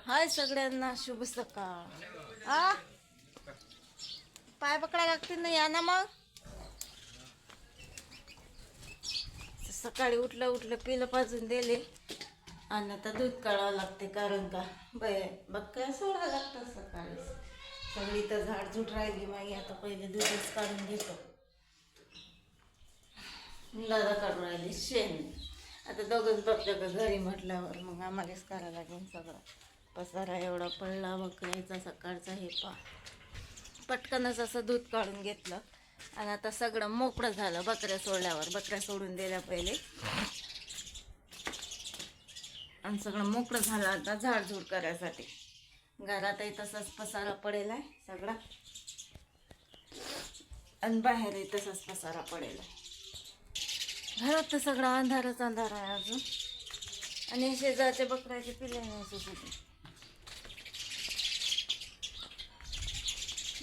हाय सगळ्यांना, शुभ सकाळ. पाय पकडा लागतील ना, या ना मग. सकाळी उठलं पिलं पाजून दिले आणि आता दूध काढावं लागते, कारण का बक्का सोडा लागतं सकाळी. सगळी तर झाडझूट राहिली माई. आता पहिले दूधच काढून घेतो. दादा काढून राहिली शेण. आता दोघंच बघतो का घरी म्हटल्यावर मग आम्हालाच करावं लागेल सगळं. पसारा एवढा पडला बकऱ्याचा सकाळचा. हे पटकनच असं दूध काढून घेतलं आणि आता सगळं मोकळं झालं. बकऱ्या सोडल्यावर, बकऱ्या सोडून दिल्या पहिले आणि सगळं मोकळं झालं. आता झाडझूड करायसाठी घरातही तसाच पसारा पडेल आहे सगळा आणि बाहेरही तसाच पसारा पडेल आहे. घरात तर सगळा अंधारच अंधार आहे अजून. आणि शेजारच्या बकऱ्याचे पिल्ले नाही सुटते.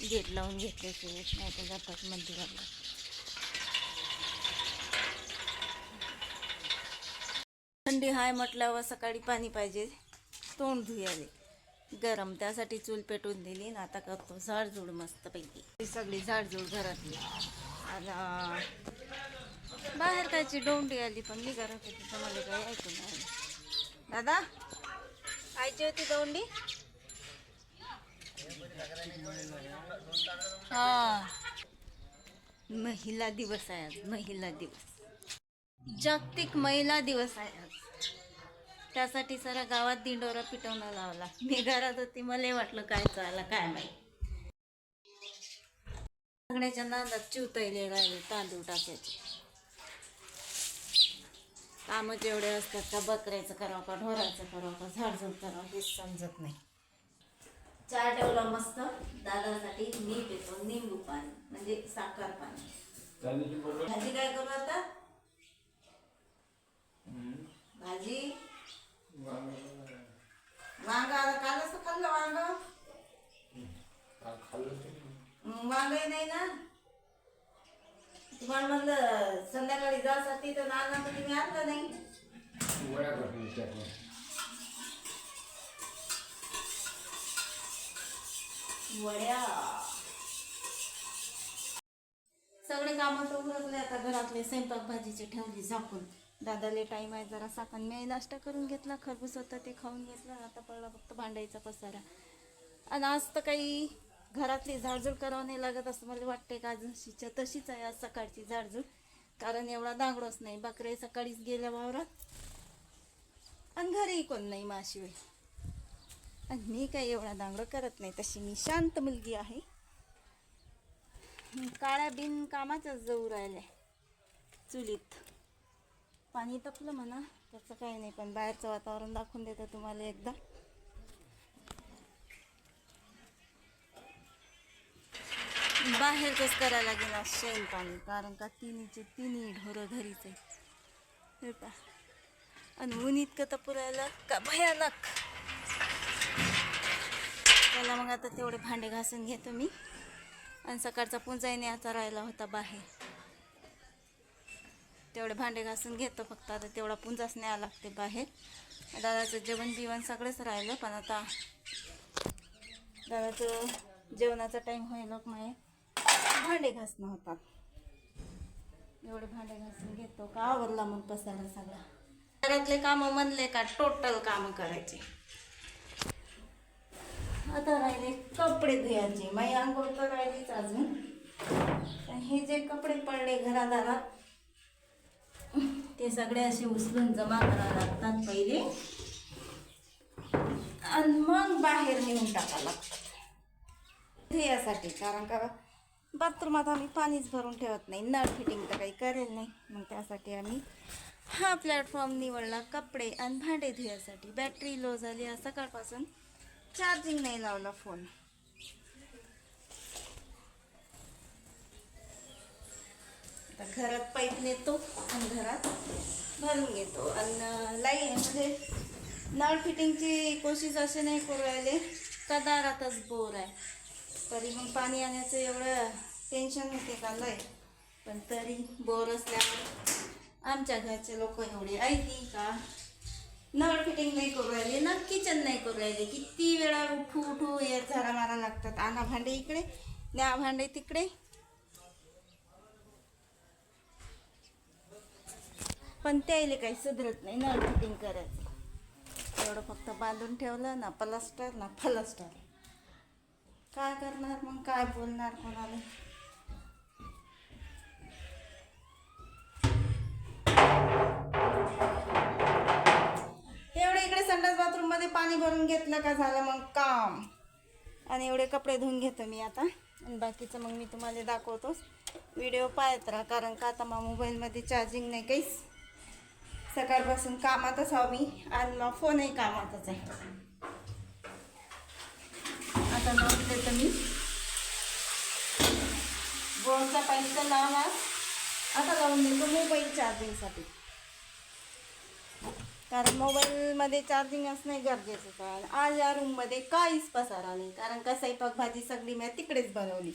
गेट लावून घेतल्याशिवाय नाही तर जातात मंदिराला. थंडी हाय म्हटल्यावर सकाळी पाणी पाहिजे तोंड धुयाले. गरम, त्यासाठी चूल पेटून दिली ना. आता करतो झाडझूड मस्तपैकी. सगळी झाडझूड घरातली. आणि बाहेर कायची डोंडी आली पण मी घरात होती तर मला काही ऐकून नाही. दादा आयची होती डोंडी. हा, महिला दिवस आहे आज. महिला दिवस, जागतिक महिला दिवस आहे आज. त्यासाठी सारा गावात दिंडोरा पिटवणं लावला. मी घरात होती, मला वाटलं काय चाललं काय माहिती. सगळ्याच्या नादात चिवतायले राहिले तांदूळ टाकायचे. कामं जेवढे असतात का बकऱ्याचं करावं का ढोराचं करावं का झाडझूड करावं हेच समजत नाही. चहा ठेवला मस्त दादासाठी. मी पितो निंबू पाणी, म्हणजे साखर पाणी. भाजी काय करू आता? भाजी वांग. आता कालच खाल्लं वांग. वांगही नाही ना. तुम्हाला म्हणलं संध्याकाळी जासाठी तर नाना तर तुम्ही आणलं नाही. वड्या. सगळे कामं तर उरकले. आता घरातले स्वयंपाक भाजीचे ठेवली झाकून. दादाले टाईम आहे जरा साखर. मी नाश्ता करून घेतला, खरबूज होतं ते खाऊन घेतलं. आता पडला फक्त भांडायचा पसारा. आणि आज तर काही घरातली झाडझूड करावं नाही लागत असं मला वाटते. का जशीच्या तशीच आहे आज सकाळची झाडझूड. कारण एवढा दांगडोच नाही. बकरे सकाळीच गेल्या वावरात आणि घरीही कोण नाही माशिवाय. आणि मी काही एवढा दांगडो करत नाही. तशी मी शांत मुलगी आहे. काळ्या बिन कामाच्याच जाऊ राहिल्या. चुलीत पाणी तपलं म्हणा, त्याचं काही नाही. पण बाहेरचं वातावरण दाखवून देतं तुम्हाला एकदा. बाहेरच करायला गेला शेण पाणी, कारण का तिन्ही ढोरं घरीच आहे. आणि ऊन इतकं तपुरायला का भयानक. त्याला मग आता तेवढे भांडे घासून घेतो मी. आणि सकाळचा पुंजाही न्यायचा राहिला होता बाहेर, तेवढे भांडे घासून घेतो फक्त. आता तेवढा पुंजाच न्यावं लागते बाहेर. दादाचं जेवण बिवण सगळंच राहिलं. पण आता दादाचं जेवणाचा टाईम व्हायला माये भांडे घासणं होतात. एवढे भांडे घासून घेतो का आवरला मग पसारा सगळा. घरातले कामं म्हणले का टोटल कामं करायचे. आता राहिले कपडे धुयाचे. माझी आंघोळ तर राहिलीच अजून. हे जे कपडे पडले घरादारात ते सगळे असे उचलून जमा करावे लागतात पहिले आणि मग बाहेर नेऊन टाकावं लागतात धुयासाठी. कारण का बाथरूमात आम्ही पाणीच भरून ठेवत नाही. नळ फिटिंग तर काही करेल नाही. मग त्यासाठी आम्ही हा प्लॅटफॉर्म निवडला कपडे आणि भांडे धुयासाठी. बॅटरी लो झाली आज सकाळपासून, चार्जिंग नाही लावला फोन. आता घरात पाईप नेतो आणि घरात भरून घेतो. आणि लाईन म्हणजे नळ फिटिंगची कोशिश असे नाही करू राहिले का दारातच बोर आहे. तरी मग पाणी आणण्याचं एवढं टेन्शन होते का लय. पण तरी बोर असल्यावर आमच्या घरचे लोक एवढे ऐकतील का. नळ फिटिंग नाही करू राहिले ना किचन टेन्शन नाही करू राहिले. किती वेळा उठू उठू येत झाडा मारा लागतात. आणा भांडे इकडे, न्या भांडे तिकडे. पण त्याला काही सुधरत नाही नळ फिटिंग करायचं. एवढं फक्त बांधून ठेवलं ना, प्लास्टर ना फलास्टर. काय करणार मग, काय बोलणार कोणाला. एवढे इकडे संडास बाथरूम मध्ये पाणी भरून घेतलं का झालं मग काम. आणि एवढे कपडे धुवून घेतो मी आता. आणि बाकीचं मग मी तुम्हाला दाखवतोच. व्हिडिओ पाहत राहा, कारण का आता मग मोबाईलमध्ये चार्जिंग नाही काहीच. सकाळपासून कामातच आहो मी, आणि मग फोनही कामातच आहे. आता लावून देतो मी बोर्डचा पाईप तर लावला. आता लावून देतो मोबाईल चार्जिंगसाठी, कारण मोबाईलमध्ये चार्जिंग असणं गरजेचंच आहे. आज या रूममध्ये काहीच पसारा नाही, कारण का स्वयंपाक भाजी सगळी मी तिकडेच बनवली.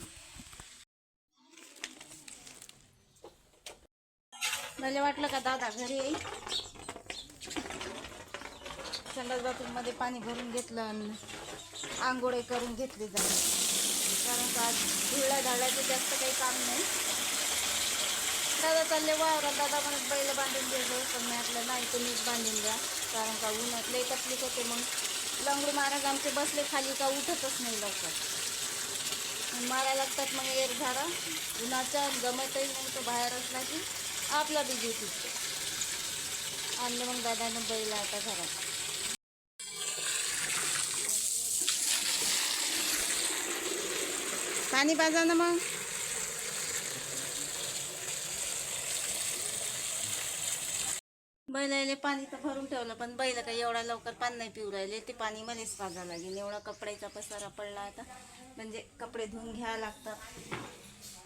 मला वाटलं का दादा घरी येईल. संडास बाथरूममध्ये पाणी भरून घेतलं आणि आंघोळे करून घेतली जाईल, कारण का आज धुळ्या धाळ्याचं जास्त काही काम नाही. दादा चालले वावरात. दादा म्हणत बैल बांधून द्यायचं, पण मी म्हटलं नाही तुम्हीच बांधून द्या, कारण का उन्हात लई तकलीफ होते. मग लंगडू महाराज आमचे बसले खाली का उठतच नाही लवकर, मारा लागतात मग एर झाडा. उन्हाच्या गमतही नाही तो बाहेर असला की आपला बी जीव तिथे आणलं. मग दादानं बैल आता घरात. पाणी पाजा ना मग. बैलाले पाणी तर भरून ठेवलं, पण बैल काही एवढा लवकर पाणी नाही पिऊ राहिले. ते पाणी मलाच पाजा लागेल. एवढा कपड्याचा पसारा पडला आता, म्हणजे कपडे धुवून घ्यावं लागतात.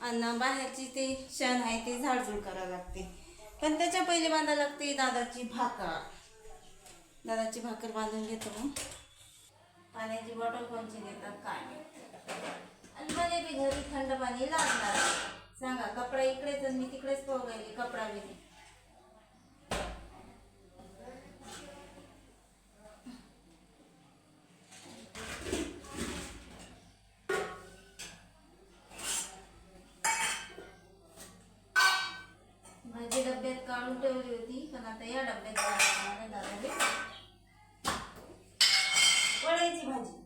आणि बाहेरची ते शेण आहे ते झाडझूड करावं लागते. पण त्याच्या पहिले बांधायला लागते दादाची भाकर. दादाची भाकर बांधून घेतो मग. पाण्याची बॉटल कोणची देतात काय माहिती. आणि मला बी घरी थंड पाणी लागणार. सांगा, कपडा इकडेच आणि मी तिकडेच पाहू राहिले. कपडा बी भाजी डब्यात काढून ठेवली होती, पण आता या डब्यात दादाने वड्याची भाजी.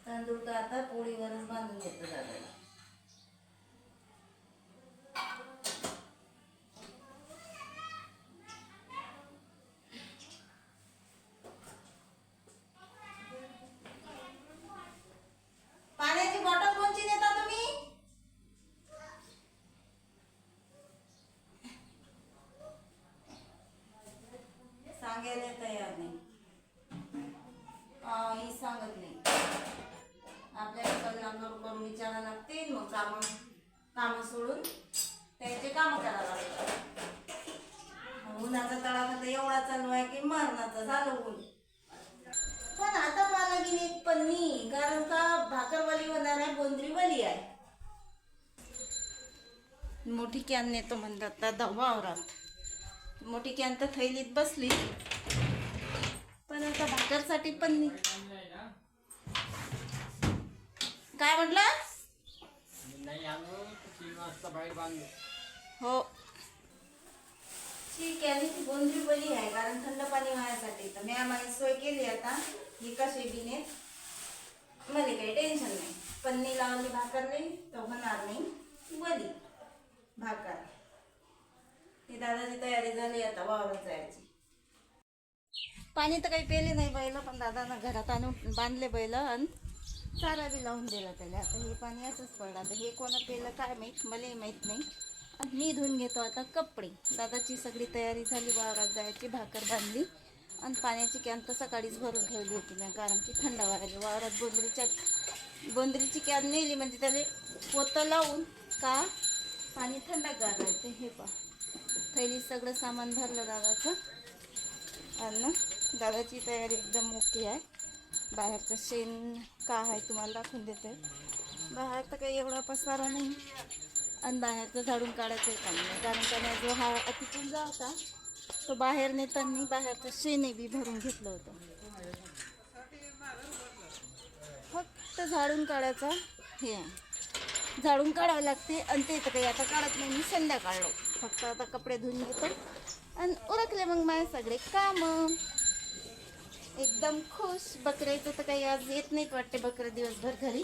तांदूळ तर आता पोळीवरच बांधून घेतो दादाला. पाण्याची बॉटल कोणची देता तुम्ही? सांगायला तयार नाही. ही सांगत नाही. आपल्याला कल्ला करून विचारायला लागते. मग काम सोडून त्यांचे काम करायला लागतात. उन्हाचा तडाखा तर एवढा चालू आहे की मरणाचं झालं ऊन. पण आता मला की एक पन्नी, कारण का भाकरवाली होणार आहे, गोंधळीवाली आहे. मोठी कॅन नेतो म्हणतात दादा वावरात. मोठी कॅन तर थैलीत बसली, पण आता भाकरसाठी पन्नी. काय म्हटलं? हो ठीक आहे. ती गोंधळीवाली आहे, कारण थंड पाणी वाहण्यासाठी. तर मी आम्हाला सोय केली आता. ही कशी बिने मला काही टेन्शन नाही. पन्नी लावली भाकरली तर होणार नाही वली भाकर. ती दादाची तयारी झाली आता वावरात जायची. पाणी तर काही पेले नाही बैल, पण दादानं घरात आणून बांधले बैल आणि चारा बी लावून दिला त्याला. आता हे पाणी असंच पडलं. आता हे कोणा पेलं काय माहीत, मलाही माहीत नाही. आणि मी धुवून घेतो आता कपडे. दादाची सगळी तयारी झाली, वावरात जायची. भाकर बांधली आणि पाण्याची कॅन तर सकाळीच भरून ठेवली होती मी, कारण की थंड वारायला. वावरात गोंधळीची कॅन नेली म्हणजे त्याला पोतं लावून का पाणी थंडगार राहते. हे पहा, थैली सगळं सामान भरलं दादाचं. आणि दादाची तयारी एकदम ओके आहे. बाहेरचं शेण का आहे तुम्हाला दाखवून देते. बाहेर तर काही एवढा पसारा नाही आणि बाहेरचं झाडून काढायचं काम नाही, कारण त्याने जो हा अतिपुंजा होता तो बाहेर नेताना बाहेरचं शेणे बी भरून घेतलं होतं. फक्त झाडून काढायचा हे आहे, झाडून काढावं लागते आणि ते तर काही आता काढत नाही मी, संध्याकाळलो फक्त आता कपडे धुवून घेतो आणि उरकले मग माझे सगळे कामं. एकदम खुश. बकऱ्याचं तर काही आज येत नाहीत वाटते, बकरं दिवसभर घरी,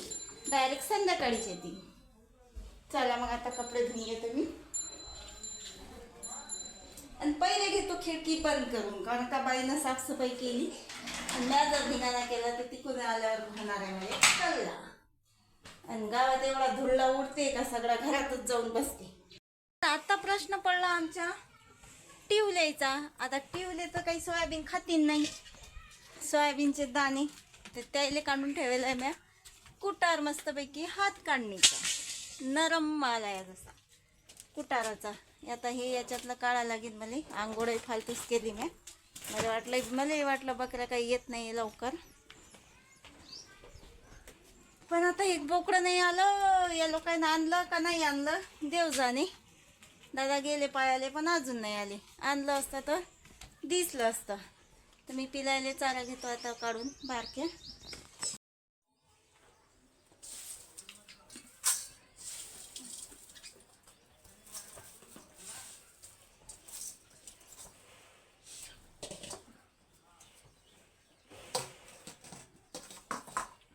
डायरेक्ट संध्याकाळीच येते. चला मग आता कपडे धुवून घेतो मी आणि पहिले घेतो खिडकी बंद करून, कारण का बाईनं साफसफाई केली आणि मी जर धिंगाणा केला तर तिकडून आल्यावर होणार आहे म्हणजे कल्ला. आणि गावात एवढा धुळा उडते का सगळा घरातच जाऊन बसते. आता प्रश्न पडला आमच्या टिवलेचा. आता टिवले तर काही सोयाबीन खातीन नाही, सोयाबीनचे दाणे ते त्याला काढून ठेवलेलं आहे. मी कुटार मस्तपैकी हात काढणीचा नरम माल आहे जसा कुटाराचा. आता हे याच्यातलं काढा लागेल मला. आंघोळही फालतूच केली मी. मलाही वाटलं बकऱ्या काही येत नाही लवकर, पण आता एक बोकडं नाही आलं. या लोकांना आणलं का नाही आणलं देव जाणे. दादा गेले पायाले पण अजून नाही आले. आणलं असतं तर दिसलं असतं. तर मी पिलायला चारा घेतो आता काढून बारक्या.